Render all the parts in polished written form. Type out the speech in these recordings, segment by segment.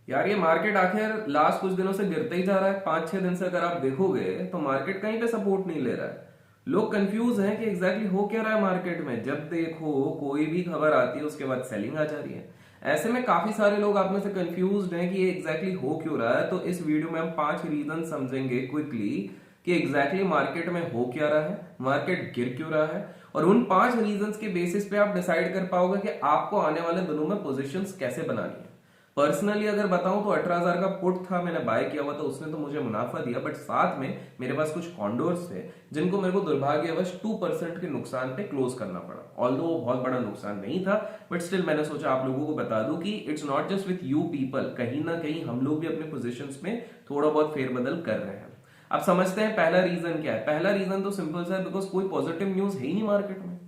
यार ये मार्केट आखिर लास्ट कुछ दिनों से गिरता ही जा रहा है। 5-6 दिन से अगर आप देखोगे तो मार्केट कहीं पे सपोर्ट नहीं ले रहा है। लोग कंफ्यूज हैं कि एग्जैक्टली हो क्या रहा है मार्केट में। जब देखो कोई भी खबर आती है उसके बाद सेलिंग आ जा रही है। ऐसे में काफी सारे लोग आप में से कंफ्यूज हैं कि ये एग्जैक्टली हो क्यों रहा है। तो इस वीडियो में हम 5 रीजन समझेंगे क्विकली कि एग्जैक्टली मार्केट में हो क्या रहा है, मार्केट गिर क्यों रहा है, और उन 5 रीजंस के बेसिस पे आप डिसाइड कर पाओगे कि आपको आने वाले दिनों में पोजीशंस कैसे बनानी है। पर्सनली अगर बताऊं तो 18,000 का पुट था, मैंने बाय किया हुआ, तो उसने तो मुझे मुनाफा दिया, बट साथ में मेरे पास कुछ कॉन्डोर्स थे जिनको मेरे को दुर्भाग्यवश 2% के नुकसान पे क्लोज करना पड़ा। ऑल्दो वो बहुत बड़ा नुकसान नहीं था, बट स्टिल मैंने सोचा आप लोगों को बता दूं कि it's not just with you people, कहीं ना कहीं हम लोग भी अपने पोजिशन में थोड़ा बहुत फेरबदल कर रहे हैं। अब समझते हैं पहला रीजन क्या है। पहला रीजन तो सिंपल सा है, बिकॉज कोई पॉजिटिव न्यूज है ही नहीं मार्केट में।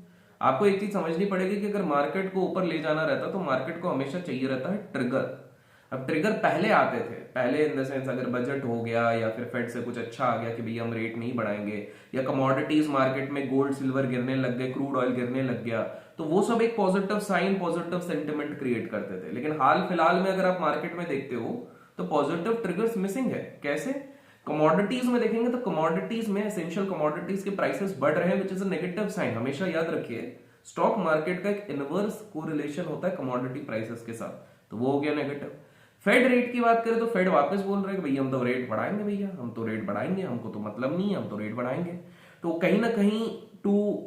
आपको एक चीज समझनी पड़ेगी कि अगर मार्केट को ऊपर ले जाना रहता तो मार्केट को हमेशा चाहिए रहता है ट्रिगर। अब ट्रिगर पहले आते थे, पहले इन द सेंस अगर बजट हो गया या फिर फेड से कुछ अच्छा आ गया कि भैया हम रेट नहीं बढ़ाएंगे, या कमोडिटीज मार्केट में गोल्ड सिल्वर गिरने लग गए, क्रूड ऑयल गिरने लग गया, तो वो सब एक positive sign, positive sentiment create करते थे। लेकिन हाल फिलहाल में अगर आप मार्केट में देखते हो तो पॉजिटिव ट्रिगर्स मिसिंग है। कैसे? कमोडिटीज में देखेंगे तो कमोडिटीज में एसेंशियल कमोडिटीज के प्राइसेस बढ़ रहे हैं, which is a negative sign. हमेशा याद रखिए स्टॉक मार्केट का एक इनवर्स कोरिलेशन होता है कमोडिटी प्राइसेस के साथ, तो वो हो गया नेगेटिव। फेड रेट की बात करें तो फेड वापस बोल रहे हैं कि भैया हम तो रेट बढ़ाएंगे, भैया हम तो रेट बढ़ाएंगे, हमको तो मतलब नहीं है, हम तो रेट बढ़ाएंगे। तो कहीं ना कहीं to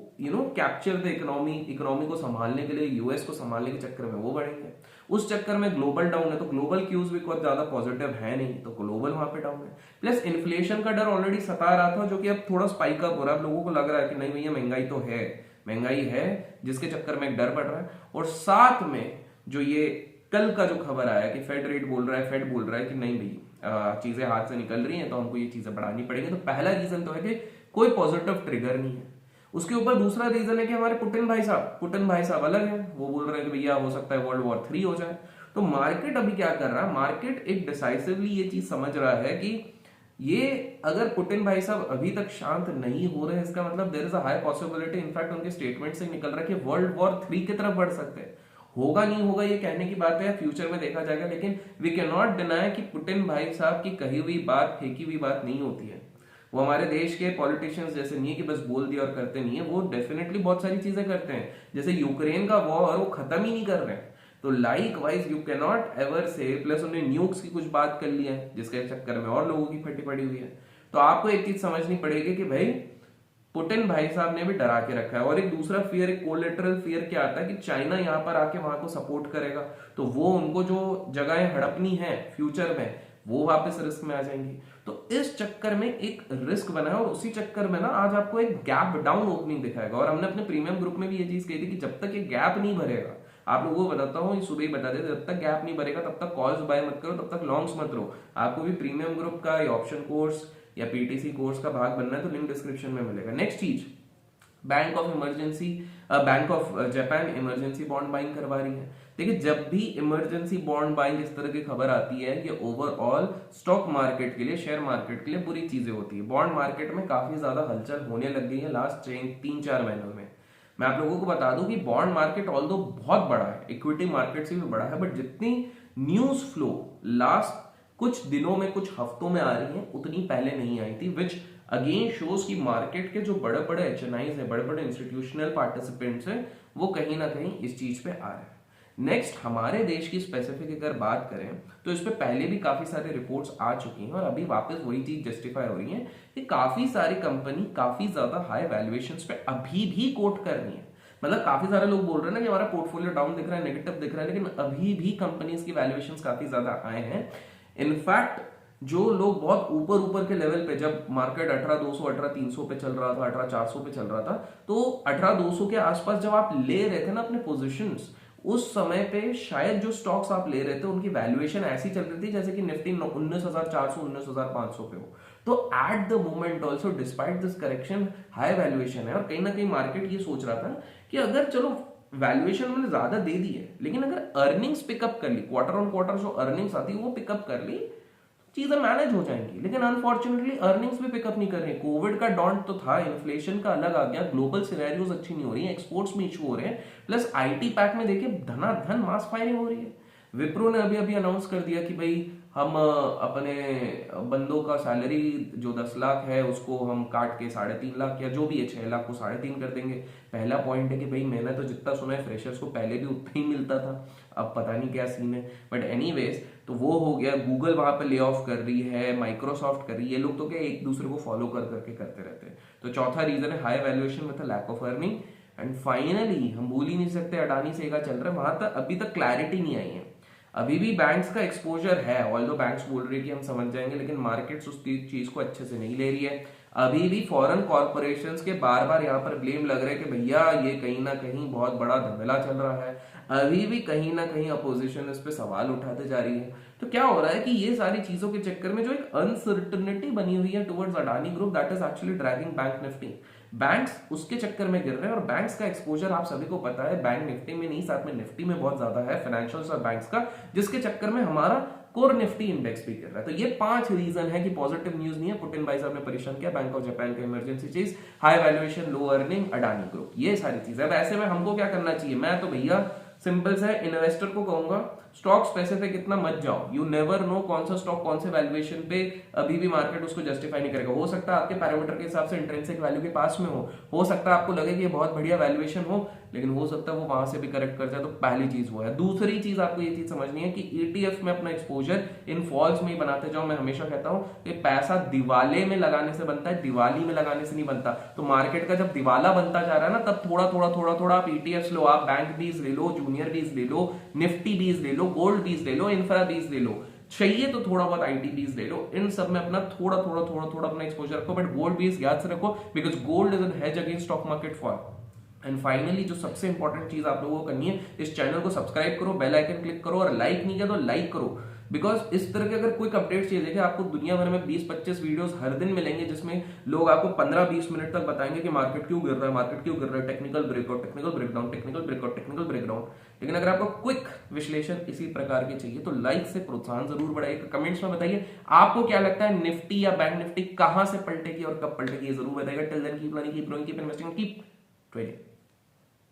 capture the economy, economy को संभालने के लिए, यूएस को संभालने के चक्कर में वो बढ़ेंगे। उस चक्कर में ग्लोबल डाउन है, तो ग्लोबल क्यूज भी बहुत ज्यादा पॉजिटिव है नहीं, तो ग्लोबल वहां पे डाउन है। प्लस इन्फ्लेशन का डर ऑलरेडी सता रहा था, जो कि अब थोड़ा स्पाइक अप हो रहा है। अब लोगों को लग रहा है कि नहीं भैया महंगाई तो है, महंगाई है, जिसके चक्कर में एक डर बढ़ रहा है। और साथ में जो ये कल का जो खबर आया कि फेड रेट बोल रहा है, फेड बोल रहा है कि नहीं भाई चीजें हाथ से निकल रही हैं तो हमको ये चीजें बढ़ानी पड़ेगी। तो पहला रीजन तो है कि कोई पॉजिटिव ट्रिगर नहीं है। उसके ऊपर दूसरा रीजन है कि हमारे पुतिन भाई साहब अलग है। वो बोल रहे हैं कि भैया हो सकता है वर्ल्ड वॉर 3 हो जाए। तो मार्केट अभी क्या कर रहा है, मार्केट एक डिसाइसिवली ये चीज समझ रहा है कि ये अगर पुतिन भाई साहब अभी तक शांत नहीं हो रहे, इसका मतलब there is a high possibility, in fact उनके स्टेटमेंट से निकल रहा है कि वर्ल्ड वॉर 3 की तरफ बढ़ सकते हैं। होगा नहीं होगा ये कहने की बात है, फ्यूचर में देखा जाएगा, लेकिन वी कैन नॉट डिनाई कि पुतिन भाई साहब की कही हुई बात, फेंकी हुई बात नहीं होती है। वो हमारे देश के पॉलिटिशियंस जैसे नहीं है कि बस बोल दिया और करते नहीं है, वो डेफिनेटली बहुत सारी चीजें करते हैं। जैसे यूक्रेन का वॉर वो खत्म ही नहीं कर रहे हैं, तो like wise you can not ever से। प्लस उन्होंने न्यूक्स की कुछ बात कर लिया है जिसके चक्कर में और लोगों की फटी पड़ी हुई है। तो आपको एक चीज समझनी पड़ेगी कि भाई पुतिन भाई साहब ने भी डरा के रखा है। और एक दूसरा फियर, एक कोलेटरल फियर क्या आता है कि चाइना यहां पर आके वहां को सपोर्ट करेगा, तो वो उनको जो जगहें हड़पनी है फ्यूचर में वो वापस रिस्क में आ जाएंगी। तो इस चक्कर में एक रिस्क बना है, और उसी चक्कर में ना आज आपको एक गैप डाउन ओपनिंग दिखाएगा। और हमने अपने प्रीमियम ग्रुप में भी ये चीज कही थी कि जब तक ये गैप नहीं भरेगा, आप लोगों को बताता हूँ, सुबह ही बता देते, जब तक गैप नहीं भरेगा तब तक कॉल्स बाय मत करो, तब तक लॉन्ग्स मत लो। आपको भी प्रीमियम ग्रुप का ऑप्शन कोर्स या पीटीसी कोर्स का भाग बनना है तो लिंक डिस्क्रिप्शन में मिलेगा। नेक्स्ट चीज, bank of Japan emergency bond buying करवा रही है। देखिए जब भी इमरजेंसी बॉन्ड बाइंग इस तरह की खबर आती है, ये ओवरऑल स्टॉक मार्केट के लिए, शेयर मार्केट के लिए बुरी चीजें होती है। बॉन्ड मार्केट में काफी ज्यादा हलचल होने लग गई है लास्ट 3-4 महीनों में। मैं आप लोगों को बता दूं कि बॉन्ड मार्केट ऑल्दो बहुत बड़ा है, इक्विटी मार्केट से भी बड़ा है, बट जितनी न्यूज फ्लो लास्ट कुछ दिनों में, कुछ हफ्तों में आ रही है, उतनी पहले नहीं आई थी, विच अगेन शोज की मार्केट के जो बड़े बड़े एचएनआईज हैं, बड़े बड़े इंस्टीट्यूशनल पार्टिसिपेंट्स हैं, वो कहीं ना कहीं इस चीज पे आ रहे हैं। नेक्स्ट, हमारे देश की स्पेसिफिक अगर बात करें तो इस पे पहले भी काफी सारे रिपोर्ट्स आ चुकी हैं, और अभी वापस वही चीज जस्टिफाई हो रही है कि काफी सारी कंपनी काफी ज्यादा हाई वैल्यूएशंस पे अभी भी कोट कर रही है। मतलब काफी सारे लोग बोल रहे हैं ना कि हमारा पोर्टफोलियो डाउन दिख रहा है, नेगेटिव दिख रहा है, लेकिन अभी भी कंपनीज की वैल्यूएशंस काफी ज्यादा आए हैं। इनफैक्ट जो लोग बहुत ऊपर ऊपर के लेवल पे, जब मार्केट 18,200 18,300 पे चल रहा था, 18,400 पे चल रहा था, तो 18,200 के आसपास जब आप ले रहे थे ना अपने पोजीशंस, उस समय पे शायद जो स्टॉक्स आप ले रहे थे उनकी वैल्यूएशन ऐसी चल रही थी जैसे कि निफ्टी 19,400 19,500 पे हो। तो at the moment also despite this correction high valuation है, और कहीं ना कहीं मार्केट ये सोच रहा था कि अगर चलो वैल्यूएशन मैंने ज्यादा दे दी है, लेकिन अगर अर्निंग्स पिकअप कर ली, क्वार्टर ऑन क्वार्टर जो अर्निंग्स आती है वो पिकअप कर ली, चीजें मैनेज हो जाएंगी। लेकिन अनफॉर्चुनेटली अर्निंग्स भी पिकअप नहीं कर रही। कोविड का डॉन्ट तो था, इन्फ्लेशन का अलग आ गया, ग्लोबल सिनेरियोज अच्छी नहीं हो रही है, एक्सपोर्ट्स में इशू हो रहे हैं, प्लस आईटी पैक में देखिए धनाधन मास फायरिंग हो रही है। विप्रो ने अभी अभी अनाउंस कर दिया कि भाई हम अपने बंदों का सैलरी जो 10 लाख है उसको हम काट के 3.5 लाख या जो भी है 6 लाख को 3.5 कर देंगे। पहला पॉइंट है कि भाई मैंने तो जितना सुना है फ्रेशर्स को पहले भी उतना ही मिलता था, अब पता नहीं क्या सीन है, बट एनीवेज तो वो हो गया। गूगल वहां पे ले ऑफ कर रही है, माइक्रोसॉफ्ट कर रही है, ये लोग तो क्या एक दूसरे को फॉलो कर करके करते रहते हैं। तो चौथा रीजन है high valuation with lack of earning. And finally हम भूल ही नहीं सकते अडानी सेगा चल रहा है, वहां तक अभी तक क्लैरिटी नहीं आई है। अभी भी बैंक्स का एक्सपोजर है, ऑल्दो बैंक्स बोल रही है कि हम समझ जाएंगे, लेकिन मार्केट्स उस चीज को अच्छे से नहीं ले रही है। अभी भी फॉरेन कॉर्पोरेशंस के बार बार यहाँ पर ब्लेम लग रहा है कि भैया ये कहीं ना कहीं बहुत बड़ा धमेला चल रहा है। अभी भी कहीं ना कहीं अपोजिशन इस पे सवाल उठाते जा रही है। तो क्या हो रहा है कि ये सारी चीजों के चक्कर में जो एक अनसर्टनिटी बनी हुई है towards Adani group, that is actually dragging bank Nifty. Banks उसके चक्कर में गिर रहे हैं, और बैंक्स का एक्सपोजर आप सभी को पता है बैंक निफ्टी में नहीं, साथ में निफ्टी में बहुत ज्यादा है, फाइनेंशियल्स और बैंक्स का, जिसके चक्कर में हमारा कोर निफ्टी इंडेक्स भी गिर रहा है। तो ये 5 रीजन है कि पॉजिटिव न्यूज नहीं है। पुटिन भाई साहब ने परेशान किया, बैंक ऑफ जापान का इमरजेंसी चीज, हाई वैल्यूएशन, लो अर्निंग, अडानी ग्रुप, ये सारी चीजें। अब ऐसे में हमको क्या करना चाहिए? मैं तो भैया सिंपल सा है, इन्वेस्टर को कहूंगा स्टॉक स्पेसिफिक इतना मत जाओ। यू नेवर नो कौन सा स्टॉक कौन से वैल्यूएशन पे अभी भी मार्केट उसको जस्टिफाई नहीं करेगा। हो सकता है आपके पैरामीटर के हिसाब से इंट्रिंसिक वैल्यू के पास में हो सकता है आपको लगे कि ये बहुत बढ़िया वैल्यूएशन हो, लेकिन हो सकता है वो वहां से भी करेक्ट कर जाए। तो पहली चीज वो है। दूसरी चीज आपको ये चीज समझनी है कि ईटीएफ में अपना एक्सपोजर इन फॉल्स में ही बनाते जाओ। मैं हमेशा कहता हूं कि पैसा दिवाले में लगाने से बनता है, दिवाली में लगाने से नहीं बनता। तो मार्केट का जब दिवाला बनता जा रहा है ना, तब थोड़ा थोड़ा आप ईटीएफ लो, आप बैंक बीज ले लो, जूनियर बीज ले लो, निफ्टी बीज ले लो, गोल्ड बीज ले लो, इंफ्रा बीज ले लो, चाहिए तो थोड़ा बहुत आईटी बीज ले लो। इन सब में अपना थोड़ा अपना एक्सपोजर रखो, बट गोल्ड बीज याद से रखो, because gold is an hedge against stock market fall. And finally जो सबसे इंपॉर्टेंट चीज आप लोगों को करनी है, इस चैनल को सब्सक्राइब करो, बेल आइकन क्लिक करो, और लाइक नहीं किया तो लाइक करो, बिकॉज इस तरह के अगर क्विक अपडेट्स चाहिए, देखिए आपको दुनिया भर में 20-25 वीडियोस हर दिन मिलेंगे, जिसमें लोग आपको 15-20 मिनट तक बताएंगे कि मार्केट क्यों गिर रहा है, मार्केट क्यों गिर रहा है, technical breakout, technical breakdown, technical breakout, technical breakdown. लेकिन अगर आपको क्विक विश्लेषण इसी प्रकार के चाहिए तो लाइक से प्रोत्साहन जरूर बढ़ाइए। कमेंट्स में बताइए आपको क्या लगता है, निफ्टी या बैंक निफ्टी कहां से पलटेगी और कब पलटेगी, जरूर बताइएगा। Till then keep learning, keep growing, keep investing, keep trading.